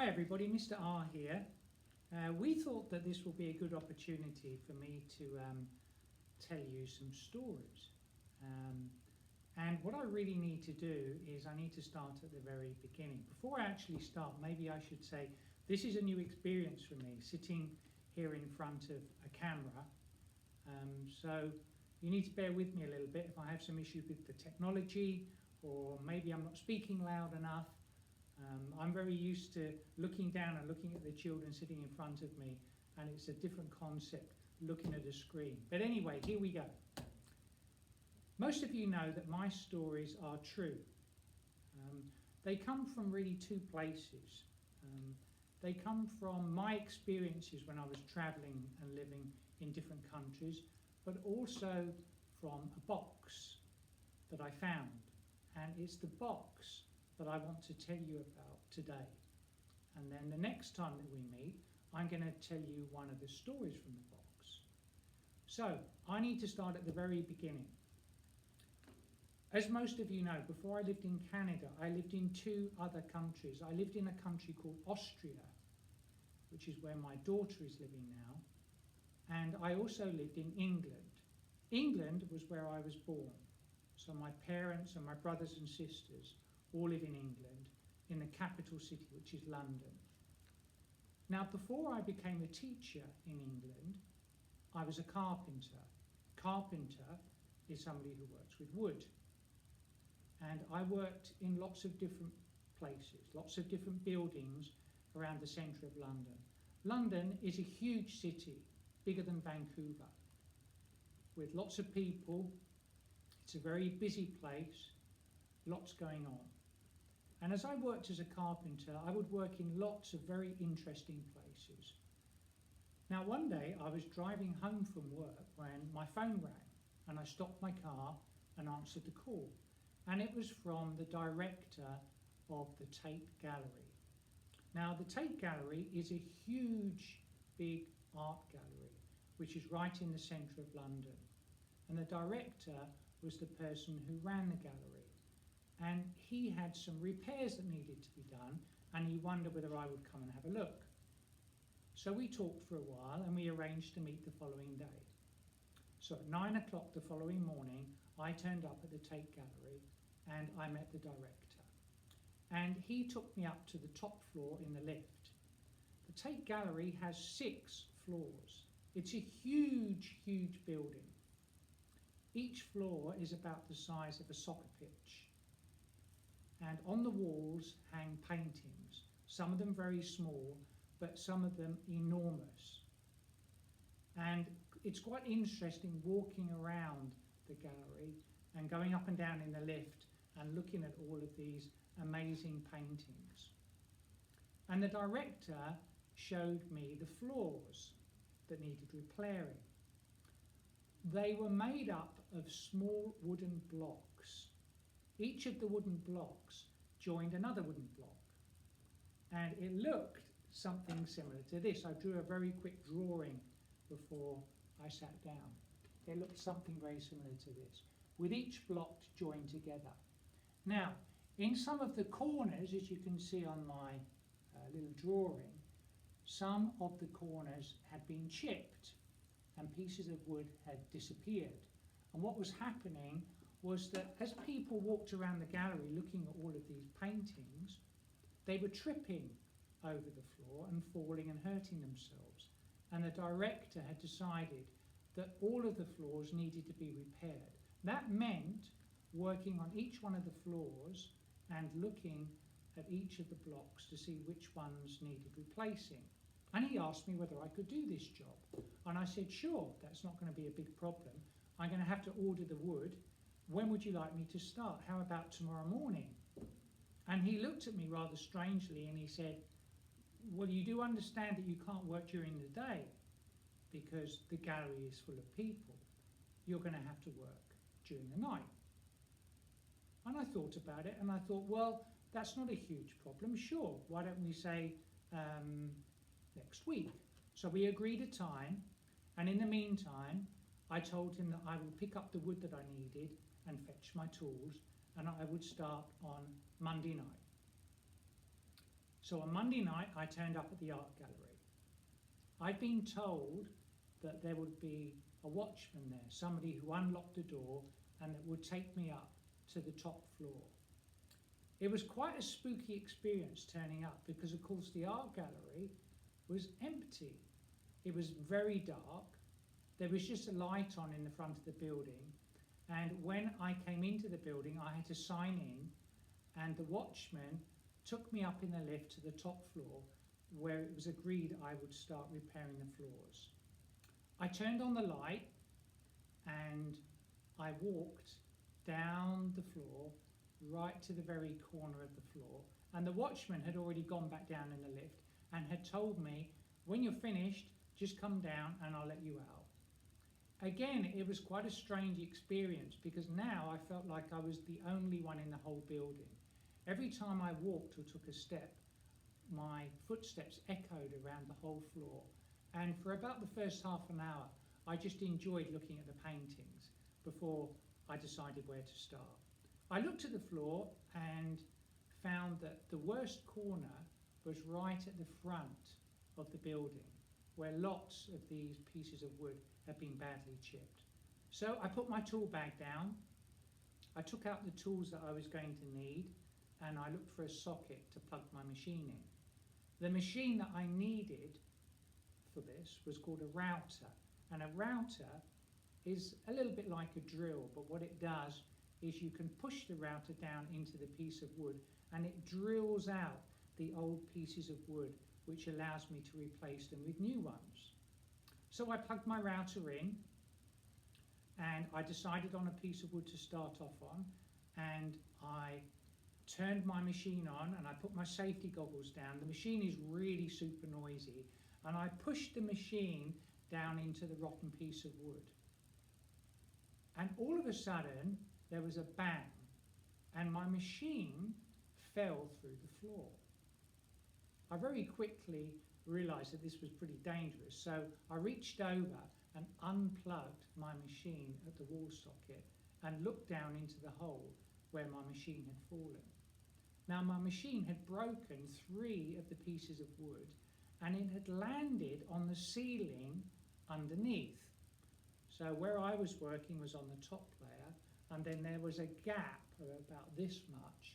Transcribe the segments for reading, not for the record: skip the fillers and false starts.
Hi everybody, Mr. R here. We thought that this will be a good opportunity for me to tell you some stories. And what I really need to do is I need to start at the very beginning. Before I actually start, maybe I should say this is a new experience for me, sitting here in front of a camera. So you need to bear with me a little bit if I have some issues with the technology, or maybe I'm not speaking loud enough. I'm very used to looking down and looking at the children sitting in front of me, and it's a different concept looking at a screen. But anyway, here we go. Most of you know that my stories are true. They come from really two places. They come from my experiences when I was travelling and living in different countries, but also from a box that I found. And it's the box that I want to tell you about today. And then the next time that we meet, I'm going to tell you one of the stories from the box. So I need to start at the very beginning. As most of you know, before I lived in Canada, I lived in two other countries. I lived in a country called Austria, which is where my daughter is living now. And I also lived in England. England was where I was born. So my parents and my brothers and sisters all live in England, in the capital city, which is London. Now, before I became a teacher in England, I was a carpenter. Carpenter is somebody who works with wood. And I worked in lots of different places, lots of different buildings around the centre of London. London is a huge city, bigger than Vancouver, with lots of people. It's a very busy place, lots going on. And as I worked as a carpenter, I would work in lots of very interesting places. Now, one day I was driving home from work when my phone rang, and I stopped my car and answered the call. And it was from the director of the Tate Gallery. Now, the Tate Gallery is a huge, big art gallery, which is right in the centre of London. And the director was the person who ran the gallery. And he had some repairs that needed to be done, and he wondered whether I would come and have a look. So we talked for a while, and we arranged to meet the following day. So at 9 o'clock the following morning, I turned up at the Tate Gallery, and I met the director. And he took me up to the top floor in the lift. The Tate Gallery has 6 floors. It's a huge, huge building. Each floor is about the size of a soccer pitch. And on the walls hang paintings, some of them very small, but some of them enormous. And it's quite interesting walking around the gallery and going up and down in the lift and looking at all of these amazing paintings. And the director showed me the floors that needed repairing. They were made up of small wooden blocks. Each of the wooden blocks joined another wooden block. And it looked something similar to this. I drew a very quick drawing before I sat down. It looked something very similar to this, with each block joined together. Now, in some of the corners, as you can see on my little drawing, some of the corners had been chipped and pieces of wood had disappeared. And what was happening was that as people walked around the gallery looking at all of these paintings, they were tripping over the floor and falling and hurting themselves. And the director had decided that all of the floors needed to be repaired. That meant working on each one of the floors and looking at each of the blocks to see which ones needed replacing. And he asked me whether I could do this job. And I said, sure, that's not going to be a big problem. I'm going to have to order the wood. When would you like me to start? How about tomorrow morning? And he looked at me rather strangely and he said, well, you do understand that you can't work during the day because the gallery is full of people. You're going to have to work during the night. And I thought about it and I thought, well, that's not a huge problem. Sure, why don't we say next week? So we agreed a time, and in the meantime, I told him that I would pick up the wood that I needed and fetch my tools, and I would start on Monday night. So on Monday night, I turned up at the art gallery. I'd been told that there would be a watchman there, somebody who unlocked the door and that would take me up to the top floor. It was quite a spooky experience turning up because, of course, the art gallery was empty. It was very dark. There was just a light on in the front of the building. And when I came into the building, I had to sign in, and the watchman took me up in the lift to the top floor where it was agreed I would start repairing the floors. I turned on the light and I walked down the floor right to the very corner of the floor, and the watchman had already gone back down in the lift and had told me, when you're finished, just come down and I'll let you out. Again, it was quite a strange experience because now I felt like I was the only one in the whole building. Every time I walked or took a step, my footsteps echoed around the whole floor. And for about the first half an hour, I just enjoyed looking at the paintings before I decided where to start. I looked at the floor and found that the worst corner was right at the front of the building, where lots of these pieces of wood had been badly chipped. So I put my tool bag down, I took out the tools that I was going to need, and I looked for a socket to plug my machine in. The machine that I needed for this was called a router, and a router is a little bit like a drill, but what it does is you can push the router down into the piece of wood and it drills out the old pieces of wood, which allows me to replace them with new ones. So I plugged my router in and I decided on a piece of wood to start off on, and I turned my machine on and I put my safety goggles down. The machine is really super noisy, and I pushed the machine down into the rotten piece of wood. And all of a sudden there was a bang and my machine fell through the floor. I very quickly realized that this was pretty dangerous, so I reached over and unplugged my machine at the wall socket and looked down into the hole where my machine had fallen. Now my machine had broken 3 of the pieces of wood and it had landed on the ceiling underneath. So where I was working was on the top layer, and then there was a gap of about this much,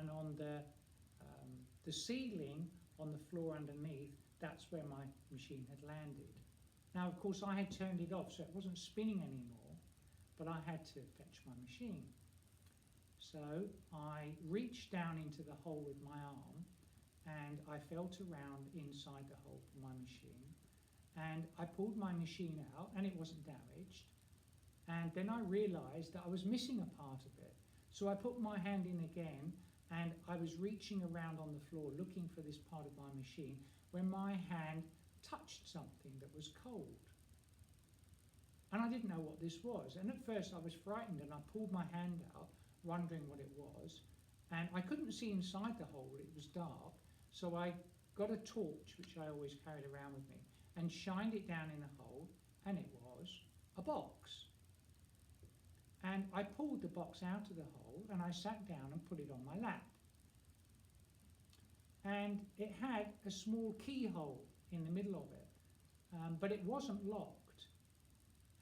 and on the ceiling on the floor underneath, that's where my machine had landed. Now of course I had turned it off so it wasn't spinning anymore, but I had to fetch my machine. So I reached down into the hole with my arm and I felt around inside the hole for my machine, and I pulled my machine out and it wasn't damaged, and then I realized that I was missing a part of it. So I put my hand in again and I was reaching around on the floor looking for this part of my machine when my hand touched something that was cold. And I didn't know what this was, and at first I was frightened and I pulled my hand out wondering what it was, and I couldn't see inside the hole, it was dark, so I got a torch, which I always carried around with me, and shined it down in the hole, and it was a box. And I pulled the box out of the hole and I sat down and put it on my lap. And it had a small keyhole in the middle of it, but it wasn't locked.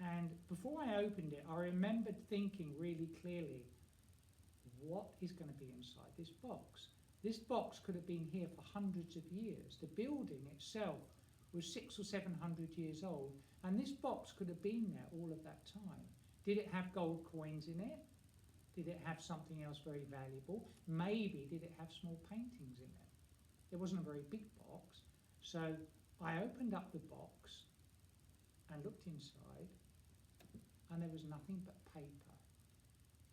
And before I opened it, I remembered thinking really clearly, what is going to be inside this box? This box could have been here for hundreds of years. The building itself was 600 or 700 years old, and this box could have been there all of that time. Did it have gold coins in it? Did it have something else very valuable? Maybe did it have small paintings in it? It wasn't a very big box, so I opened up the box and looked inside, and there was nothing but paper.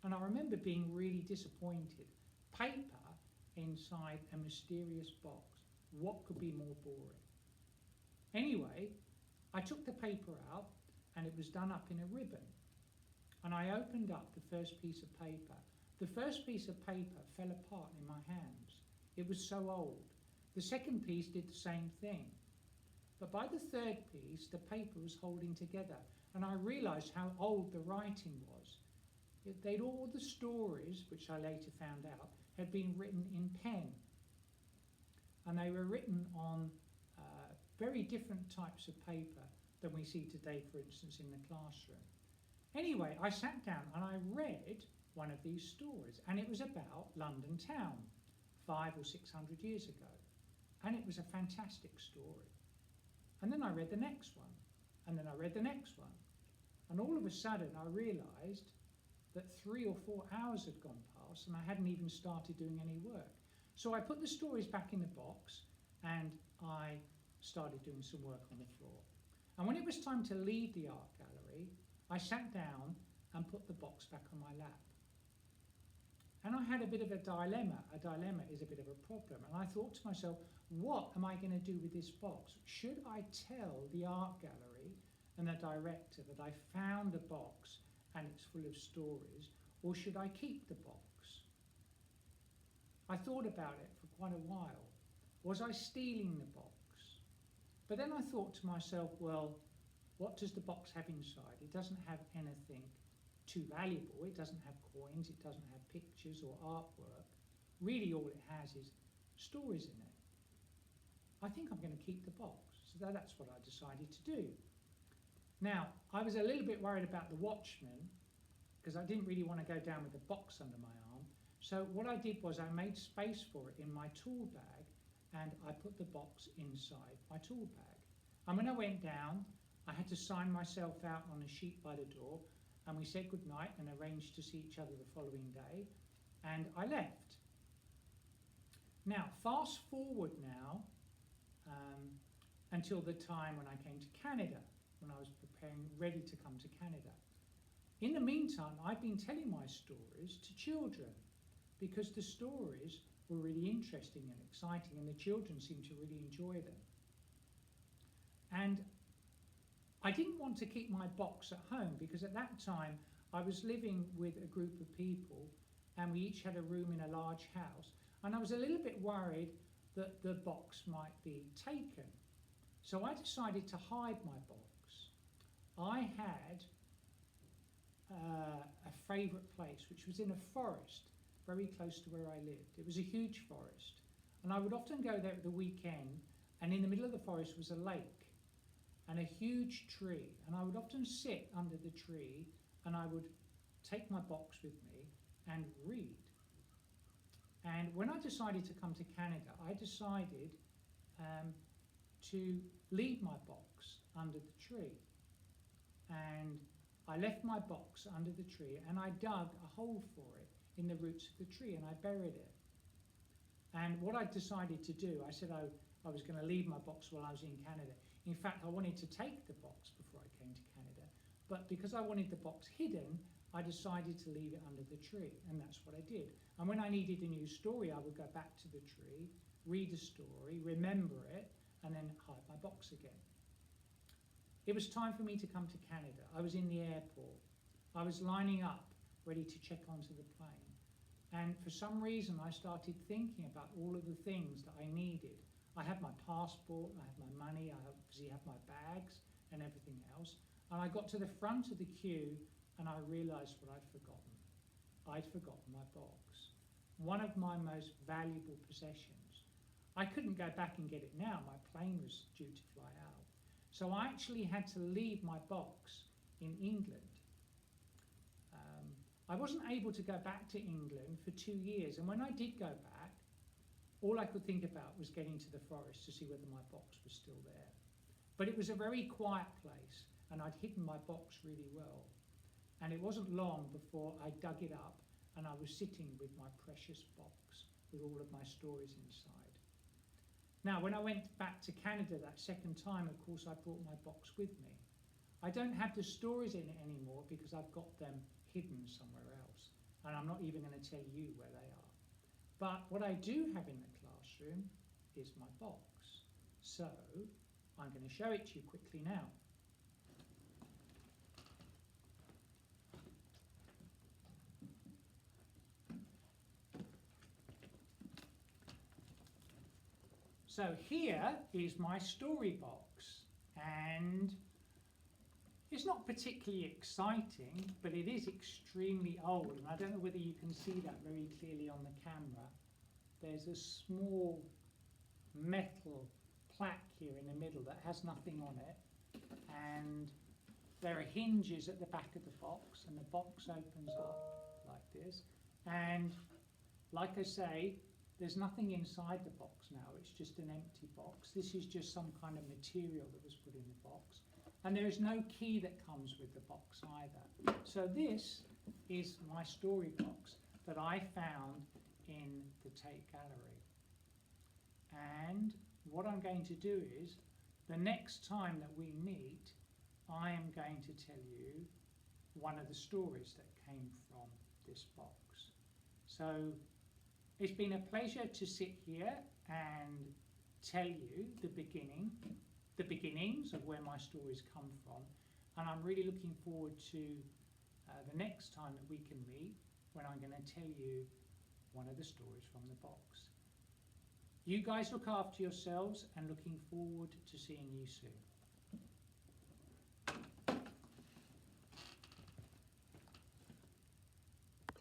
And I remember being really disappointed. Paper inside a mysterious box. What could be more boring? Anyway, I took the paper out and it was done up in a ribbon. And I opened up the first piece of paper. The first piece of paper fell apart in my hands. It was so old. The second piece did the same thing. But by the third piece, the paper was holding together, and I realized how old the writing was. All the stories, which I later found out, had been written in pen. and they were written on very different types of paper than we see today, for instance, in the classroom. Anyway, I sat down and I read one of these stories, and it was about London town 500 or 600 years ago, and it was a fantastic story. And then I read the next one, and then I read the next one, and all of a sudden I realised that 3 or 4 hours had gone past and I hadn't even started doing any work. So I put the stories back in the box and I started doing some work on the floor. And when it was time to leave the art gallery, I sat down and put the box back on my lap. And I had a bit of a dilemma. A dilemma is a bit of a problem. And I thought to myself, what am I going to do with this box? Should I tell the art gallery and the director that I found the box and it's full of stories, or should I keep the box? I thought about it for quite a while. Was I stealing the box? But then I thought to myself, well, what does the box have inside? It doesn't have anything too valuable. It doesn't have coins, it doesn't have pictures or artwork. Really all it has is stories in it. I think I'm going to keep the box. So that's what I decided to do. Now, I was a little bit worried about the Watchman because I didn't really want to go down with the box under my arm. So what I did was I made space for it in my tool bag and I put the box inside my tool bag. And when I went down, I had to sign myself out on a sheet by the door, and we said goodnight and arranged to see each other the following day, and I left. Now, fast forward now until the time when I came to Canada, when I was preparing, ready to come to Canada. In the meantime, I've been telling my stories to children because the stories were really interesting and exciting and the children seemed to really enjoy them. And I didn't want to keep my box at home because at that time I was living with a group of people and we each had a room in a large house, and I was a little bit worried that the box might be taken. So I decided to hide my box. I had a favourite place which was in a forest very close to where I lived. It was a huge forest, and I would often go there at the weekend, and in the middle of the forest was a lake and a huge tree, and I would often sit under the tree and I would take my box with me and read. And when I decided to come to Canada, I decided to leave my box under the tree. And I left my box under the tree and I dug a hole for it in the roots of the tree and I buried it. And what I decided to do, I said I was going to leave my box while I was in Canada. In fact, I wanted to take the box before I came to Canada, but because I wanted the box hidden, I decided to leave it under the tree, and that's what I did. And when I needed a new story, I would go back to the tree, read the story, remember it, and then hide my box again. It was time for me to come to Canada. I was in the airport. I was lining up, ready to check onto the plane. And for some reason, I started thinking about all of the things that I needed. I had my passport, I had my money, I obviously had my bags and everything else. And I got to the front of the queue and I realised what I'd forgotten. I'd forgotten my box. One of my most valuable possessions. I couldn't go back and get it now. My plane was due to fly out. So I actually had to leave my box in England. I wasn't able to go back to England for 2 years. And when I did go back, all I could think about was getting to the forest to see whether my box was still there. But it was a very quiet place and I'd hidden my box really well. And it wasn't long before I dug it up and I was sitting with my precious box with all of my stories inside. Now, when I went back to Canada that second time, of course, I brought my box with me. I don't have the stories in it anymore because I've got them hidden somewhere else. And I'm not even going to tell you where they are. But what I do have in the classroom is my box. So I'm going to show it to you quickly now. So here is my story box, and it's not particularly exciting, but it is extremely old, and I don't know whether you can see that very clearly on the camera. There's a small metal plaque here in the middle that has nothing on it, and there are hinges at the back of the box, and the box opens up like this, and like I say, there's nothing inside the box now, it's just an empty box. This is just some kind of material that was put in the box, and there is no key that comes with the box either. So this is my story box that I found in the Tate Gallery. And what I'm going to do is, the next time that we meet, I am going to tell you one of the stories that came from this box. So it's been a pleasure to sit here and tell you the beginnings of where my stories come from, and I'm really looking forward to the next time that we can meet, when I'm going to tell you one of the stories from the box. You guys look after yourselves, and looking forward to seeing you soon.